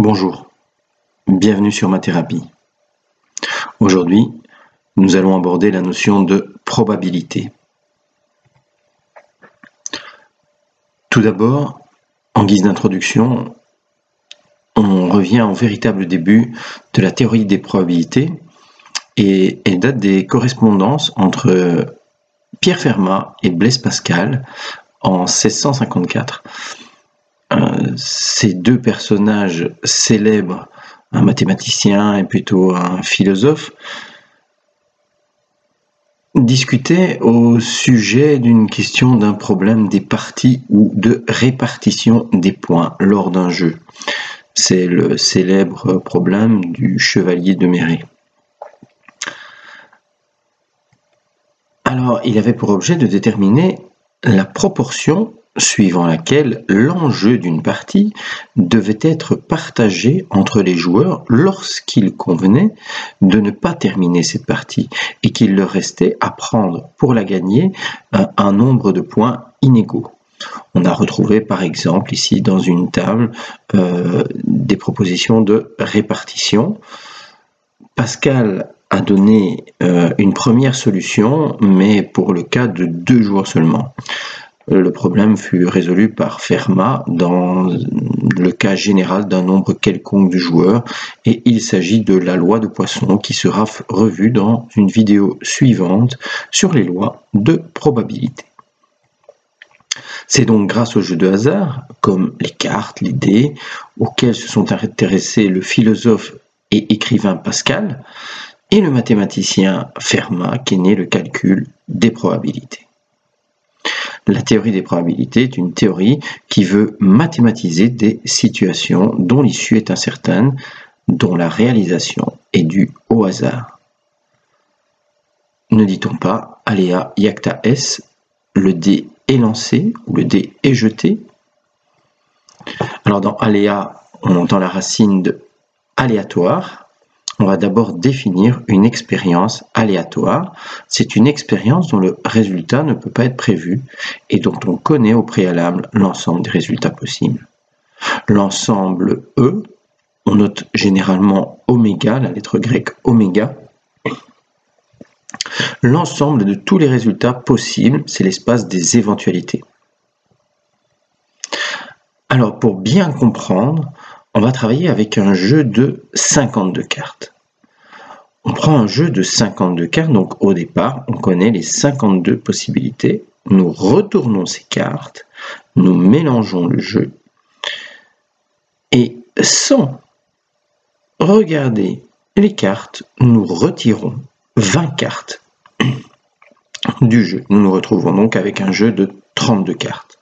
Bonjour, bienvenue sur ma thérapie. Aujourd'hui, nous allons aborder la notion de probabilité. Tout d'abord, en guise d'introduction, on revient au véritable début de la théorie des probabilités et elle date des correspondances entre Pierre Fermat et Blaise Pascal en 1654. Ces deux personnages célèbres, un mathématicien et plutôt un philosophe, discutaient au sujet d'une question d'un problème des parties ou de répartition des points lors d'un jeu. C'est le célèbre problème du chevalier de Méré. Alors, il avait pour objet de déterminer la proportion suivant laquelle l'enjeu d'une partie devait être partagé entre les joueurs lorsqu'il convenait de ne pas terminer cette partie et qu'il leur restait à prendre pour la gagner un nombre de points inégaux. On a retrouvé par exemple ici dans une table des propositions de répartition. Pascal a donné une première solution, mais pour le cas de 2 joueurs seulement. Le problème fut résolu par Fermat dans le cas général d'un nombre quelconque de joueurs et il s'agit de la loi de Poisson qui sera revue dans une vidéo suivante sur les lois de probabilité. C'est donc grâce aux jeux de hasard, comme les cartes, les dés, auxquels se sont intéressés le philosophe et écrivain Pascal et le mathématicien Fermat qu'est né le calcul des probabilités. La théorie des probabilités est une théorie qui veut mathématiser des situations dont l'issue est incertaine, dont la réalisation est due au hasard. Ne dit-on pas aléa iacta est, le dé est lancé ou le dé est jeté? Alors dans aléa, on entend la racine de aléatoire. On va d'abord définir une expérience aléatoire. C'est une expérience dont le résultat ne peut pas être prévu et dont on connaît au préalable l'ensemble des résultats possibles. L'ensemble E, on note généralement oméga, la lettre grecque oméga. L'ensemble de tous les résultats possibles, c'est l'espace des éventualités. Alors pour bien comprendre, on va travailler avec un jeu de 52 cartes. On prend un jeu de 52 cartes, donc au départ, on connaît les 52 possibilités. Nous retournons ces cartes, nous mélangeons le jeu et sans regarder les cartes, nous retirons 20 cartes du jeu. Nous nous retrouvons donc avec un jeu de 32 cartes.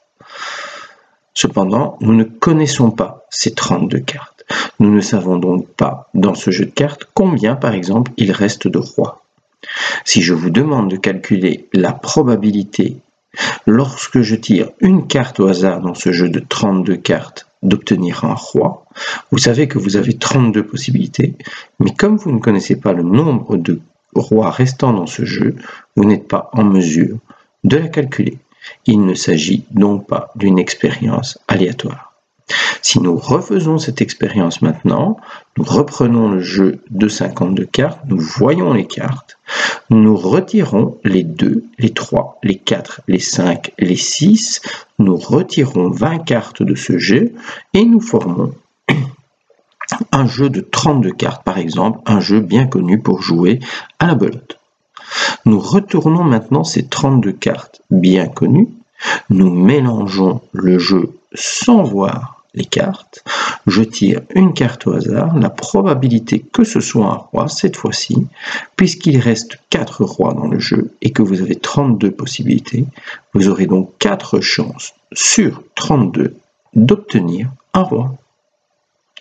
Cependant, nous ne connaissons pas ces 32 cartes. Nous ne savons donc pas, dans ce jeu de cartes, combien, par exemple, il reste de rois. Si je vous demande de calculer la probabilité, lorsque je tire une carte au hasard dans ce jeu de 32 cartes, d'obtenir un roi, vous savez que vous avez 32 possibilités, mais comme vous ne connaissez pas le nombre de rois restants dans ce jeu, vous n'êtes pas en mesure de la calculer. Il ne s'agit donc pas d'une expérience aléatoire. Si nous refaisons cette expérience maintenant, nous reprenons le jeu de 52 cartes, nous voyons les cartes, nous retirons les 2, les 3, les 4, les 5, les 6, nous retirons 20 cartes de ce jeu et nous formons un jeu de 32 cartes, par exemple, un jeu bien connu pour jouer à la belote. Nous retournons maintenant ces 32 cartes bien connues, nous mélangeons le jeu sans voir les cartes, je tire une carte au hasard, la probabilité que ce soit un roi cette fois-ci, puisqu'il reste 4 rois dans le jeu et que vous avez 32 possibilités, vous aurez donc 4 chances sur 32 d'obtenir un roi.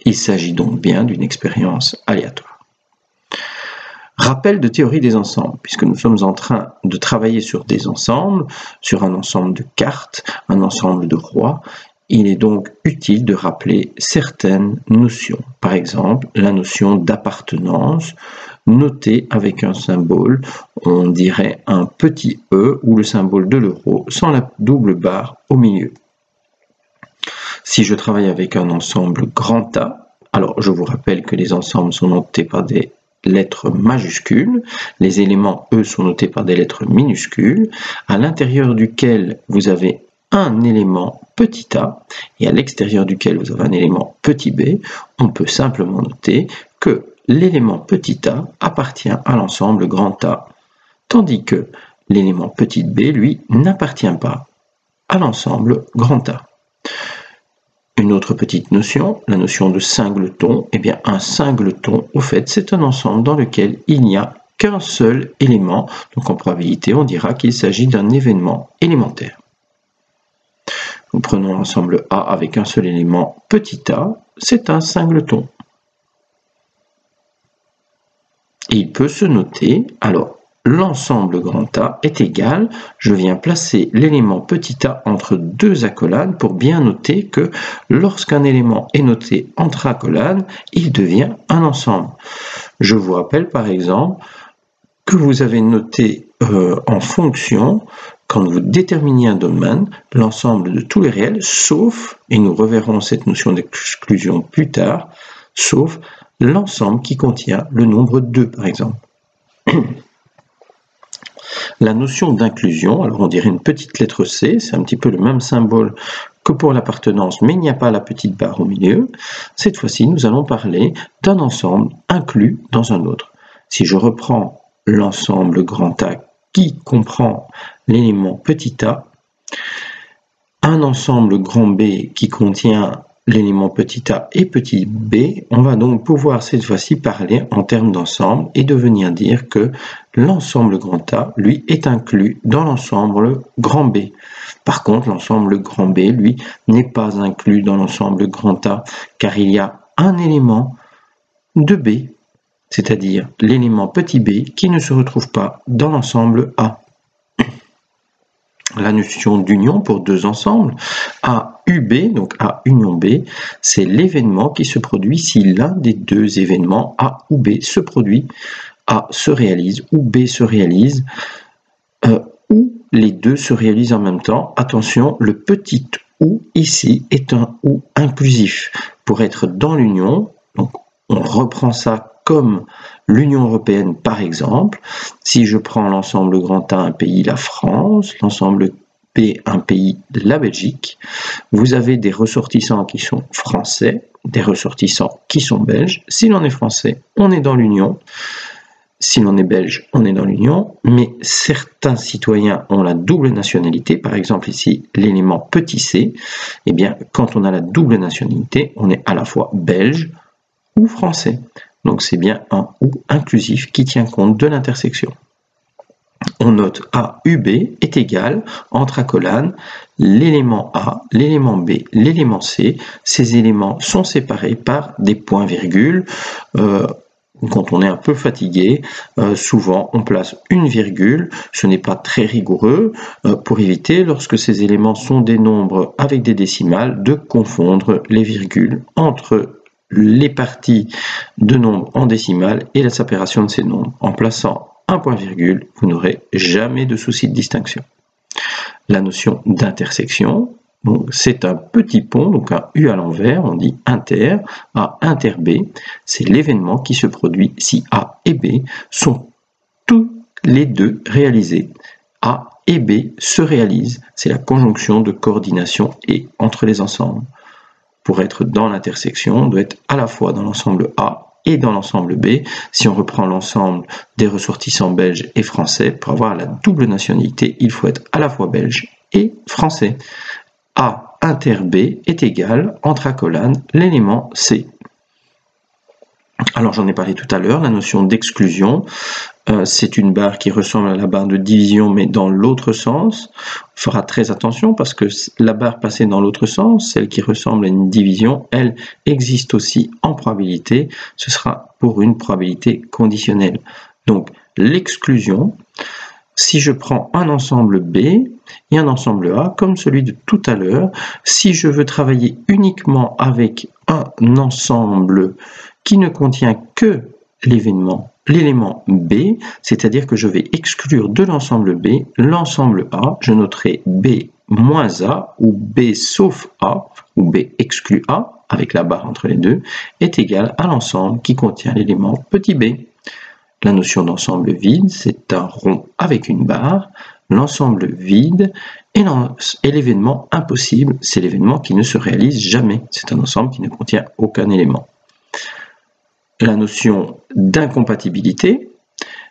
Il s'agit donc bien d'une expérience aléatoire. Rappel de théorie des ensembles, puisque nous sommes en train de travailler sur des ensembles, sur un ensemble de cartes, un ensemble de rois, il est donc utile de rappeler certaines notions. Par exemple, la notion d'appartenance, notée avec un symbole, on dirait un petit E ou le symbole de l'euro sans la double barre au milieu. Si je travaille avec un ensemble grand A, Alors, je vous rappelle que les ensembles sont notés par des lettres majuscules, les éléments, eux, sont notés par des lettres minuscules, à l'intérieur duquel vous avez un élément petit a, et à l'extérieur duquel vous avez un élément petit b, on peut simplement noter que l'élément petit a appartient à l'ensemble grand A, tandis que l'élément petit b, lui, n'appartient pas à l'ensemble grand A. Une autre petite notion, la notion de singleton. Eh bien, un singleton, au fait, c'est un ensemble dans lequel il n'y a qu'un seul élément. Donc, en probabilité, on dira qu'il s'agit d'un événement élémentaire. Nous prenons l'ensemble A avec un seul élément petit a, c'est un singleton. Et il peut se noter, alors, l'ensemble grand A est égal, je viens placer l'élément petit a entre deux accolades pour bien noter que lorsqu'un élément est noté entre accolades, il devient un ensemble. Je vous rappelle par exemple que vous avez noté en fonction, quand vous déterminez un domaine, l'ensemble de tous les réels, sauf, et nous reverrons cette notion d'exclusion plus tard, sauf l'ensemble qui contient le nombre 2 par exemple. La notion d'inclusion, alors on dirait une petite lettre C, c'est un petit peu le même symbole que pour l'appartenance, mais il n'y a pas la petite barre au milieu. Cette fois-ci, nous allons parler d'un ensemble inclus dans un autre. Si je reprends l'ensemble grand A qui comprend l'élément petit a, un ensemble grand B qui contient l'élément petit a et petit b, on va donc pouvoir cette fois-ci parler en termes d'ensemble et de venir dire que l'ensemble grand A, lui, est inclus dans l'ensemble grand B. Par contre, l'ensemble grand B, lui, n'est pas inclus dans l'ensemble grand A, car il y a un élément de B, c'est-à-dire l'élément petit b qui ne se retrouve pas dans l'ensemble A. La notion d'union pour deux ensembles, A, UB, donc A union B, c'est l'événement qui se produit si l'un des deux événements A ou B se produit, A se réalise ou B se réalise, ou les deux se réalisent en même temps. Attention, le petit ou ici est un ou inclusif. Pour être dans l'union, donc on reprend ça comme l'Union européenne par exemple, si je prends l'ensemble grand A, un pays, la France, l'ensemble B, un pays, la Belgique, vous avez des ressortissants qui sont français, des ressortissants qui sont belges. Si l'on est français, on est dans l'Union. Si l'on est belge, on est dans l'Union, mais certains citoyens ont la double nationalité, par exemple ici l'élément petit c, eh bien quand on a la double nationalité, on est à la fois belge ou français. Donc c'est bien un ou inclusif qui tient compte de l'intersection. On note A, UB est égal, entre accolades, l'élément A, l'élément B, l'élément C. Ces éléments sont séparés par des points-virgules. Quand on est un peu fatigué, souvent on place une virgule, ce n'est pas très rigoureux, pour éviter, lorsque ces éléments sont des nombres avec des décimales, de confondre les virgules entre les parties de nombres en décimales et la séparation de ces nombres. En plaçant un point-virgule, vous n'aurez jamais de souci de distinction. La notion d'intersection, c'est un petit pont, donc un U à l'envers, on dit inter, A inter B, c'est l'événement qui se produit si A et B sont tous les deux réalisés. A et B se réalisent, c'est la conjonction de coordination et entre les ensembles. Pour être dans l'intersection, on doit être à la fois dans l'ensemble A et dans l'ensemble B. Si on reprend l'ensemble des ressortissants belges et français, pour avoir la double nationalité, il faut être à la fois belge et français. A inter B est égal, entre accolades, l'élément C. Alors j'en ai parlé tout à l'heure, la notion d'exclusion, c'est une barre qui ressemble à la barre de division mais dans l'autre sens. On fera très attention parce que la barre passée dans l'autre sens, celle qui ressemble à une division, elle existe aussi en probabilité, ce sera pour une probabilité conditionnelle. Donc l'exclusion, si je prends un ensemble B et un ensemble A, comme celui de tout à l'heure, si je veux travailler uniquement avec un ensemble qui ne contient que l'élément B, c'est-à-dire que je vais exclure de l'ensemble B l'ensemble A, je noterai B moins A ou B sauf A ou B exclut A. avec la barre entre les deux, est égal à l'ensemble qui contient l'élément petit b. La notion d'ensemble vide, c'est un rond avec une barre. L'ensemble vide est l'événement impossible, c'est l'événement qui ne se réalise jamais. C'est un ensemble qui ne contient aucun élément. La notion d'incompatibilité,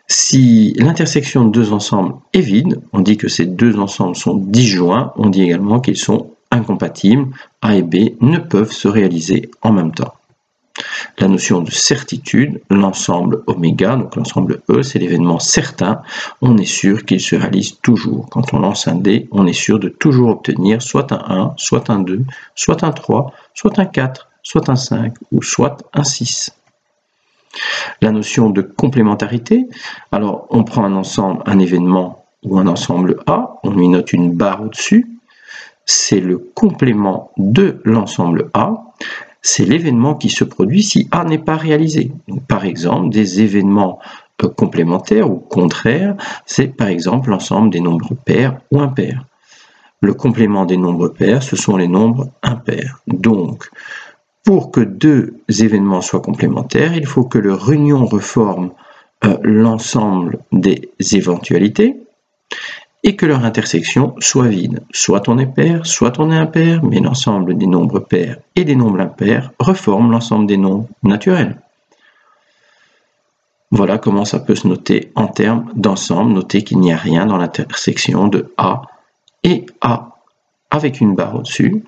si l'intersection de deux ensembles est vide, on dit que ces deux ensembles sont disjoints, on dit également qu'ils sont incompatibles, A et B ne peuvent se réaliser en même temps. La notion de certitude, l'ensemble oméga, donc l'ensemble E, c'est l'événement certain, on est sûr qu'il se réalise toujours. Quand on lance un dé, on est sûr de toujours obtenir soit un 1, soit un 2, soit un 3, soit un 4, soit un 5 ou soit un 6. La notion de complémentarité, alors on prend un ensemble, un événement ou un ensemble A, on lui note une barre au-dessus, c'est le complément de l'ensemble A, c'est l'événement qui se produit si A n'est pas réalisé. Donc, par exemple, des événements complémentaires ou contraires, c'est par exemple l'ensemble des nombres pairs ou impairs. Le complément des nombres pairs, ce sont les nombres impairs. Donc, pour que deux événements soient complémentaires, il faut que leur union reforme l'ensemble des éventualités et que leur intersection soit vide. Soit on est pair, soit on est impair, mais l'ensemble des nombres pairs et des nombres impairs reforment l'ensemble des nombres naturels. Voilà comment ça peut se noter en termes d'ensemble. Notez qu'il n'y a rien dans l'intersection de A et A avec une barre au-dessus.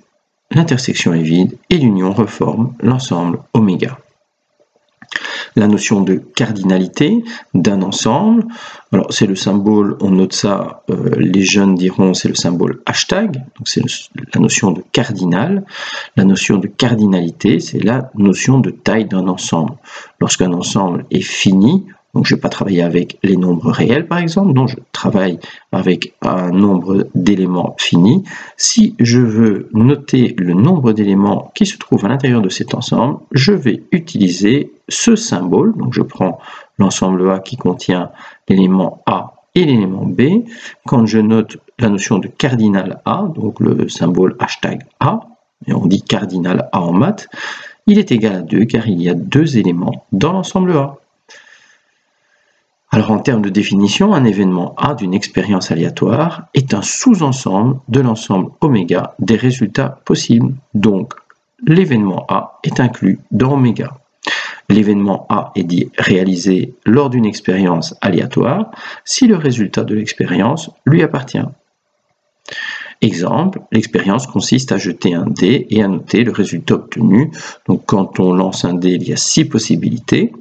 L'intersection est vide et l'union reforme l'ensemble oméga. La notion de cardinalité d'un ensemble, alors c'est le symbole, on note ça, les jeunes diront c'est le symbole hashtag, donc c'est la notion de cardinal. La notion de cardinalité, c'est la notion de taille d'un ensemble. Lorsqu'un ensemble est fini, donc je ne vais pas travailler avec les nombres réels par exemple, non, je travaille avec un nombre d'éléments finis. Si je veux noter le nombre d'éléments qui se trouvent à l'intérieur de cet ensemble, je vais utiliser ce symbole, donc je prends l'ensemble A qui contient l'élément A et l'élément B. Quand je note la notion de cardinal A, donc le symbole hashtag A, et on dit cardinal A en maths, il est égal à 2 car il y a deux éléments dans l'ensemble A. Alors en termes de définition, un événement A d'une expérience aléatoire est un sous-ensemble de l'ensemble oméga des résultats possibles. Donc l'événement A est inclus dans oméga. L'événement A est dit réalisé lors d'une expérience aléatoire si le résultat de l'expérience lui appartient. Exemple, l'expérience consiste à jeter un dé et à noter le résultat obtenu. Donc quand on lance un dé, il y a 6 possibilités,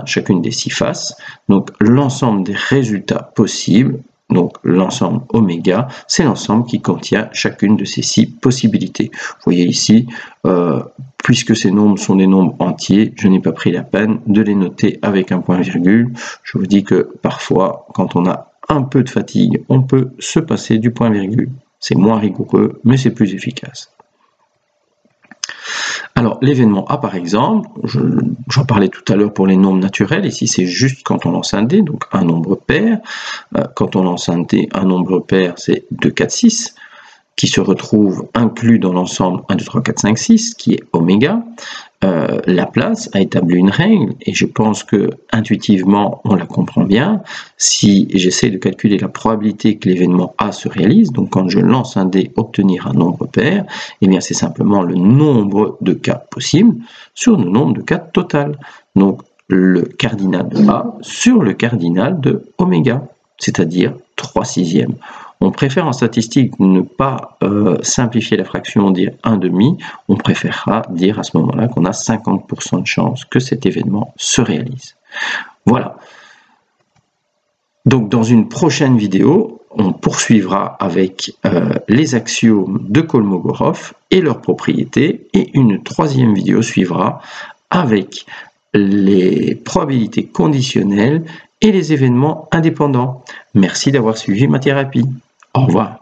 chacune des 6 faces. Donc l'ensemble des résultats possibles, donc l'ensemble oméga, c'est l'ensemble qui contient chacune de ces 6 possibilités. Vous voyez ici, puisque ces nombres sont des nombres entiers, je n'ai pas pris la peine de les noter avec un point-virgule. Je vous dis que parfois, quand on a un peu de fatigue, on peut se passer du point-virgule. C'est moins rigoureux, mais c'est plus efficace. Alors, l'événement A, par exemple, j'en parlais tout à l'heure pour les nombres naturels, ici c'est juste quand on lance un dé, donc un nombre pair. Quand on lance un dé, un nombre pair, c'est 2, 4, 6, qui se retrouve inclus dans l'ensemble 1, 2, 3, 4, 5, 6, qui est oméga. Laplace a établi une règle, et je pense que intuitivement on la comprend bien. Si j'essaie de calculer la probabilité que l'événement A se réalise, donc quand je lance un dé obtenir un nombre pair, eh bien c'est simplement le nombre de cas possibles sur le nombre de cas total. Donc le cardinal de A sur le cardinal de oméga, c'est-à-dire 3/6. On préfère en statistique ne pas simplifier la fraction, dire 1/2, on préférera dire à ce moment-là qu'on a 50% de chance que cet événement se réalise. Voilà. Donc dans une prochaine vidéo, on poursuivra avec les axiomes de Kolmogorov et leurs propriétés, et une troisième vidéo suivra avec les probabilités conditionnelles et les événements indépendants. Merci d'avoir suivi ma thérapie. Au revoir.